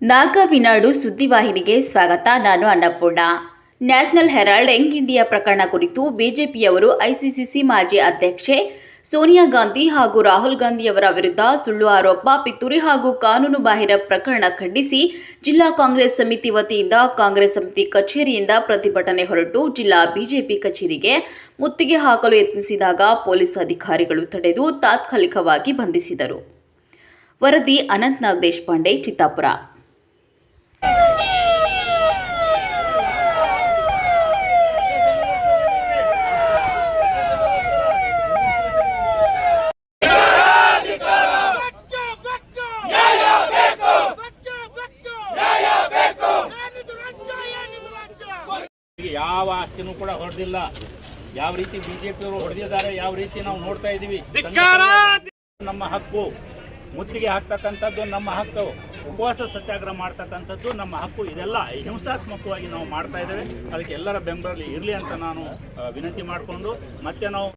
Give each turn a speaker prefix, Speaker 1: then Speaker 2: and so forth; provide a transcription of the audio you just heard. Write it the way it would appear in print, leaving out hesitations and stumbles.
Speaker 1: ನಾಗವಿನಾಡು ಸುದ್ದಿವಾಹಿನಿಗೆ ಸ್ವಾಗತ. ನಾನು Annapurna. National Herald Young India ಪ್ರಕರಣ ಕುರಿತು ಬಿಜೆಪಿಯವರು ಐಸಿಸಿ ಮಾಜಿ ಅಧ್ಯಕ್ಷೆ ಸೋನಿಯಾ ಗಾಂಧಿ ಹಾಗೂ ರಾಹುಲ್ ಗಾಂಧಿಯವರ ವಿರುದ್ಧ ಸುಳ್ಳು ಆರೋಪ, ಪಿತೂರಿ ಹಾಗೂ ಕಾನೂನುಬಾಹಿರ ಪ್ರಕರಣ ಖಂಡಿಸಿ ಜಿಲ್ಲಾ ಕಾಂಗ್ರೆಸ್ ಸಮಿತಿ ವತಿಯಿಂದ ಕಾಂಗ್ರೆಸ್ ಸಮಿತಿ ಕಚೇರಿಯಿಂದ ಪ್ರತಿಭಟನೆ ಹೊರಟು ಜಿಲ್ಲಾ ಬಿಜೆಪಿ ಕಚೇರಿಗೆ ಮುತ್ತಿಗೆ ಹಾಕಲು ಯತ್ನಿಸಿದಾಗ ಪೊಲೀಸ್ ಅಧಿಕಾರಿಗಳು ತಡೆದು ತಾತ್ಕಾಲಿಕವಾಗಿ ಬಂಧಿಸಿದರು. ವರದಿ ಅನಂತನಾಗ್ ದೇಶಪಾಂಡೆ, ಚಿತ್ತಾಪುರ.
Speaker 2: ಯಾವ ಆಸ್ತಿನೂ ಕೂಡ ಹೊಡೆದಿಲ್ಲ. ಯಾವ ರೀತಿ ಬಿಜೆಪಿಯವರು ಹೊಡೆದಿದ್ದಾರೆ, ಯಾವ ರೀತಿ ನಾವು ನೋಡ್ತಾ ಇದ್ದೀವಿ. ನಮ್ಮ ಹಕ್ಕು, ಮುತ್ತಿಗೆ ಹಾಕ್ತಕ್ಕಂಥದ್ದು ನಮ್ಮ ಹಕ್ಕು, ಉಪವಾಸ ಸತ್ಯಾಗ್ರಹ ಮಾಡ್ತಕ್ಕಂಥದ್ದು ನಮ್ಮ ಹಕ್ಕು. ಇದೆಲ್ಲ ಹಿಂಸಾತ್ಮಕವಾಗಿ ನಾವು ಮಾಡ್ತಾ ಇದ್ದೇವೆ. ಅದಕ್ಕೆ ಎಲ್ಲರ ಬೆಂಬಲ ಇರಲಿ ಅಂತ ನಾನು ವಿನಂತಿ ಮಾಡಿಕೊಂಡು ಮತ್ತೆ ನಾವು